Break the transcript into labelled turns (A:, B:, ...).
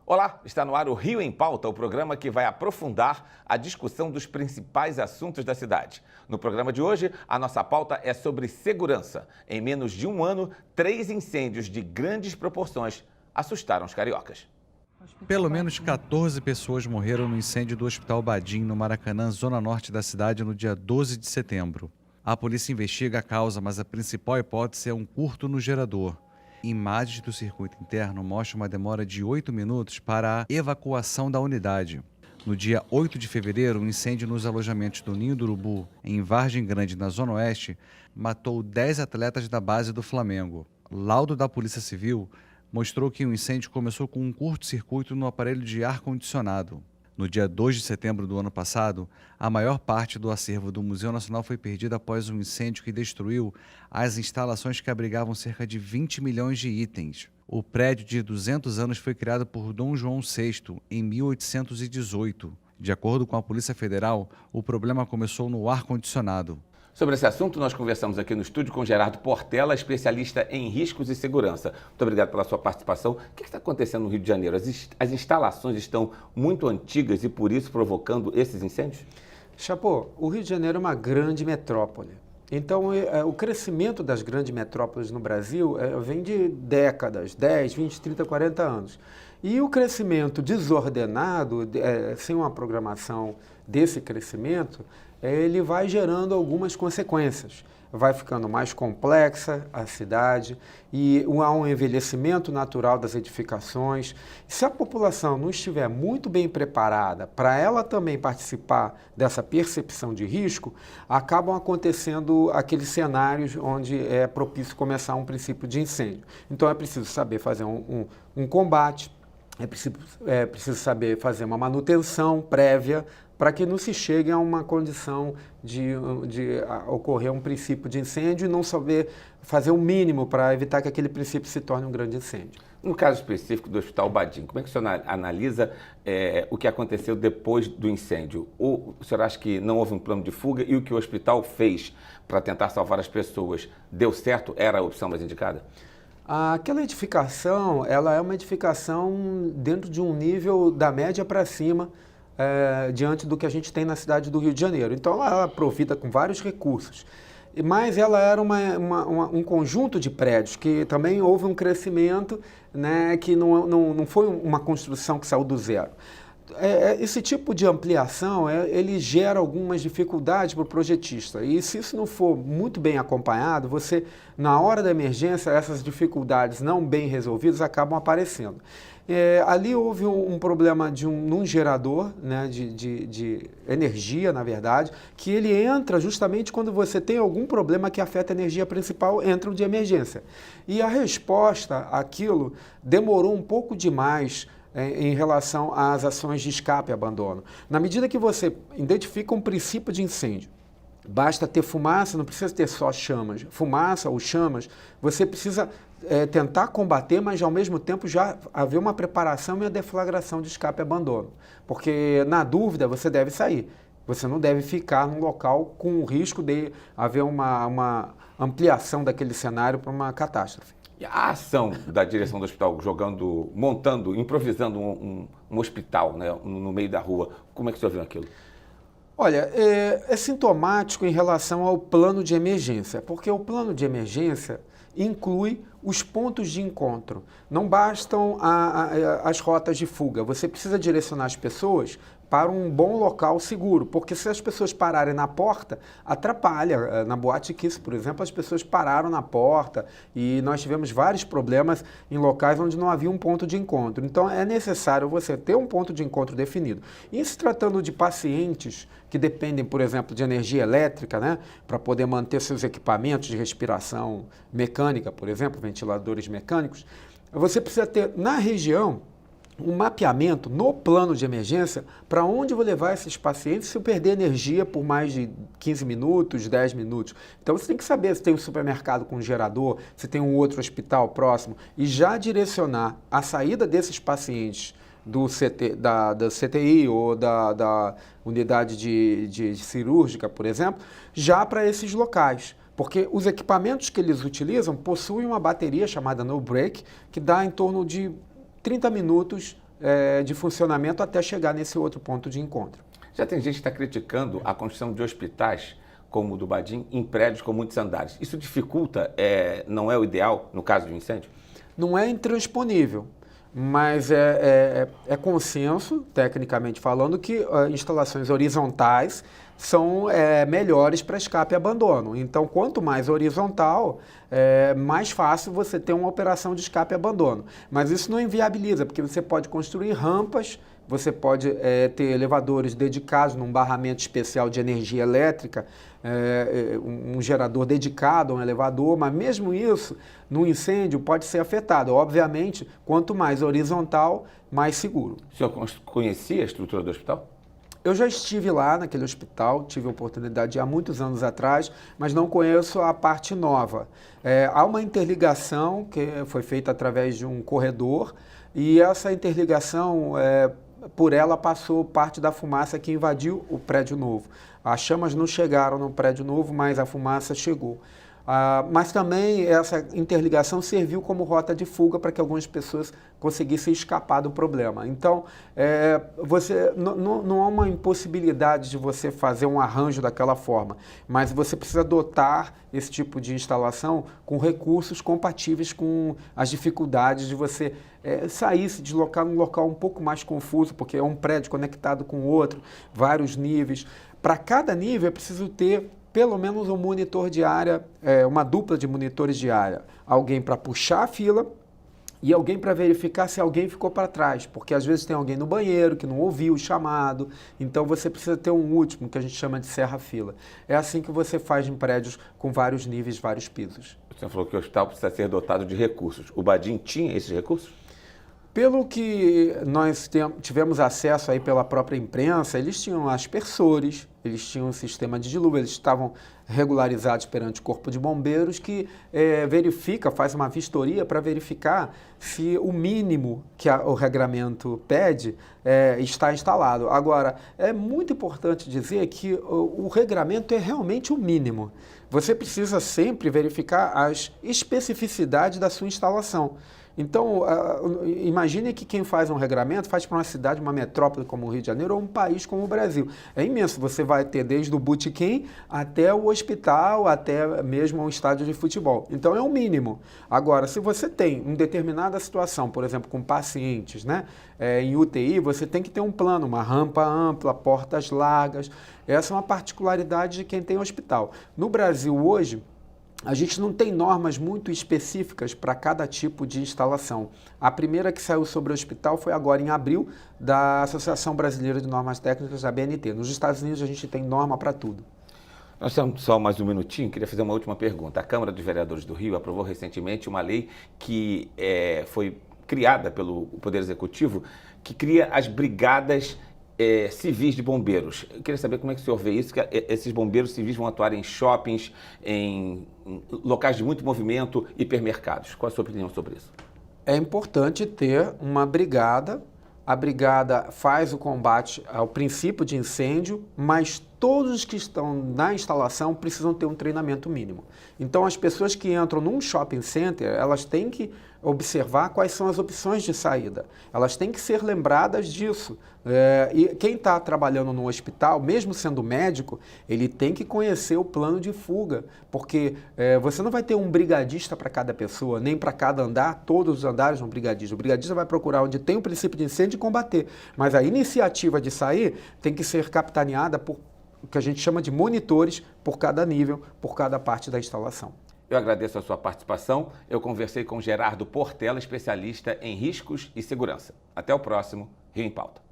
A: Olá, está no ar o Rio em Pauta, o programa que vai aprofundar a discussão dos principais assuntos da cidade. No programa de hoje, a nossa pauta é sobre segurança. Em menos de um ano, 3 incêndios de grandes proporções assustaram os cariocas.
B: Pelo menos 14 pessoas morreram no incêndio do Hospital Badim, no Maracanã, zona norte da cidade, no dia 12 de setembro. A polícia investiga a causa, mas a principal hipótese é um curto no gerador. Imagens do circuito interno mostram uma demora de 8 minutos para a evacuação da unidade. No dia 8 de fevereiro, um incêndio nos alojamentos do Ninho do Urubu, em Vargem Grande, na Zona Oeste, matou 10 atletas da base do Flamengo. Laudo da Polícia Civil mostrou que o incêndio começou com um curto-circuito no aparelho de ar-condicionado. No dia 2 de setembro do ano passado, a maior parte do acervo do Museu Nacional foi perdida após um incêndio que destruiu as instalações que abrigavam cerca de 20 milhões de itens. O prédio de 200 anos foi criado por Dom João VI em 1818. De acordo com a Polícia Federal, o problema começou no ar-condicionado.
A: Sobre esse assunto, nós conversamos aqui no estúdio com Gerardo Portela, especialista em riscos e segurança. Muito obrigado pela sua participação. O que está acontecendo no Rio de Janeiro? As instalações estão muito antigas e, por isso, provocando esses incêndios?
C: Chapô, o Rio de Janeiro é uma grande metrópole. Então, o crescimento das grandes metrópoles no Brasil vem de décadas, 10, 20, 30, 40 anos. E o crescimento desordenado, sem uma programação desse crescimento, ele vai gerando algumas consequências. Vai ficando mais complexa a cidade e há um envelhecimento natural das edificações. Se a população não estiver muito bem preparada para ela também participar dessa percepção de risco, acabam acontecendo aqueles cenários onde é propício começar um princípio de incêndio. Então é preciso saber fazer um combate, é preciso saber fazer uma manutenção prévia para que não se chegue a uma condição de ocorrer um princípio de incêndio e não saber fazer o mínimo para evitar que aquele princípio se torne um grande incêndio.
A: No caso específico do Hospital Badim, como é que o senhor analisa o que aconteceu depois do incêndio? Ou o senhor acha que não houve um plano de fuga e o que o hospital fez para tentar salvar as pessoas deu certo? Era a opção mais indicada?
C: Aquela edificação, ela é uma edificação dentro de um nível da média para cima, diante do que a gente tem na cidade do Rio de Janeiro. Então, ela é provida com vários recursos. Mas ela era um conjunto de prédios que também houve um crescimento, né, que não foi uma construção que saiu do zero. Esse tipo de ampliação, ele gera algumas dificuldades para o projetista. E se isso não for muito bem acompanhado, você, na hora da emergência, essas dificuldades não bem resolvidas acabam aparecendo. Ali houve um problema num gerador, né, de energia, na verdade, que ele entra justamente quando você tem algum problema que afeta a energia principal, entra o de emergência. E a resposta àquilo demorou um pouco demais em relação às ações de escape e abandono. Na medida que você identifica um princípio de incêndio, basta ter fumaça, não precisa ter só chamas. Fumaça ou chamas, você precisa tentar combater, mas ao mesmo tempo já haver uma preparação e a deflagração de escape e abandono. Porque na dúvida você deve sair. Você não deve ficar num local com o risco de haver uma ampliação daquele cenário para uma catástrofe.
A: E a ação da direção do hospital, improvisando um hospital, né, no meio da rua, como é que o senhor viu aquilo?
C: Olha, é sintomático em relação ao plano de emergência, porque o plano de emergência inclui os pontos de encontro. Não bastam as rotas de fuga, você precisa direcionar as pessoas para um bom local seguro, porque se as pessoas pararem na porta, atrapalha. Na Boate Kiss, por exemplo, as pessoas pararam na porta e nós tivemos vários problemas em locais onde não havia um ponto de encontro. Então é necessário você ter um ponto de encontro definido. E se tratando de pacientes que dependem, por exemplo, de energia elétrica, né, para poder manter seus equipamentos de respiração mecânica, por exemplo, ventiladores mecânicos, você precisa ter na região um mapeamento no plano de emergência para onde eu vou levar esses pacientes se eu perder energia por mais de 15 minutos, 10 minutos. Então você tem que saber se tem um supermercado com gerador, se tem um outro hospital próximo e já direcionar a saída desses pacientes da CTI ou da unidade de cirúrgica, por exemplo, já para esses locais. Porque os equipamentos que eles utilizam possuem uma bateria chamada no break, que dá em torno de 30 minutos de funcionamento até chegar nesse outro ponto de encontro.
A: Já tem gente que está criticando a construção de hospitais, como o do Badim, em prédios com muitos andares. Isso dificulta, não é o ideal no caso de um incêndio?
C: Não é intransponível, mas é consenso, tecnicamente falando, que instalações horizontais são melhores para escape e abandono. Então, quanto mais horizontal, mais fácil você ter uma operação de escape e abandono. Mas isso não inviabiliza, porque você pode construir rampas, você pode ter elevadores dedicados num barramento especial de energia elétrica, um gerador dedicado a um elevador, mas mesmo isso, no incêndio, pode ser afetado. Obviamente, quanto mais horizontal, mais seguro.
A: O senhor conhecia a estrutura do hospital?
C: Eu já estive lá naquele hospital, tive a oportunidade há muitos anos atrás, mas não conheço a parte nova. Há uma interligação que foi feita através de um corredor e essa interligação, por ela passou parte da fumaça que invadiu o prédio novo. As chamas não chegaram no prédio novo, mas a fumaça chegou. Mas também essa interligação serviu como rota de fuga para que algumas pessoas conseguissem escapar do problema. Então, não há uma impossibilidade de você fazer um arranjo daquela forma, mas você precisa dotar esse tipo de instalação com recursos compatíveis com as dificuldades de você sair, se deslocar num local um pouco mais confuso, porque é um prédio conectado com outro, vários níveis. Para cada nível é preciso ter pelo menos um monitor de área, uma dupla de monitores de área. Alguém para puxar a fila e alguém para verificar se alguém ficou para trás, porque às vezes tem alguém no banheiro que não ouviu o chamado, então você precisa ter um último, que a gente chama de serra-fila. É assim que você faz em prédios com vários níveis, vários pisos.
A: O senhor falou que o hospital precisa ser dotado de recursos. O Badim tinha esses recursos?
C: Pelo que nós tivemos acesso aí pela própria imprensa, eles tinham aspersores, eles tinham um sistema de dilúvio, eles estavam regularizados perante o Corpo de Bombeiros que faz uma vistoria para verificar se o mínimo que o regramento pede está instalado. Agora, é muito importante dizer que o regramento é realmente o mínimo. Você precisa sempre verificar as especificidades da sua instalação. Então, imagine que quem faz um regramento faz para uma cidade, uma metrópole como o Rio de Janeiro ou um país como o Brasil. É imenso, você vai ter desde o botequim até o hospital, até mesmo um estádio de futebol. Então, é o mínimo. Agora, se você tem uma determinada situação, por exemplo, com pacientes, em UTI, você tem que ter um plano, uma rampa ampla, portas largas. Essa é uma particularidade de quem tem hospital. No Brasil, hoje, a gente não tem normas muito específicas para cada tipo de instalação. A primeira que saiu sobre o hospital foi agora em abril, da Associação Brasileira de Normas Técnicas, da BNT. Nos Estados Unidos a gente tem norma para tudo.
A: Nós temos só mais um minutinho, queria fazer uma última pergunta. A Câmara dos Vereadores do Rio aprovou recentemente uma lei que foi criada pelo Poder Executivo, que cria as brigadas civis de bombeiros. Eu queria saber como é que o senhor vê isso, que esses bombeiros civis vão atuar em shoppings, em locais de muito movimento, hipermercados. Qual a sua opinião sobre isso?
C: É importante ter uma brigada. A brigada faz o combate ao princípio de incêndio, mas todos os que estão na instalação precisam ter um treinamento mínimo. Então, as pessoas que entram num shopping center, elas têm que observar quais são as opções de saída. Elas têm que ser lembradas disso. E quem está trabalhando no hospital, mesmo sendo médico, ele tem que conhecer o plano de fuga, porque você não vai ter um brigadista para cada pessoa, nem para cada andar, todos os andares um brigadista. O brigadista vai procurar onde tem o princípio de incêndio e combater. Mas a iniciativa de sair tem que ser capitaneada por o que a gente chama de monitores por cada nível, por cada parte da instalação.
A: Eu agradeço a sua participação. Eu conversei com Gerardo Portela, especialista em riscos e segurança. Até o próximo Rio em Pauta.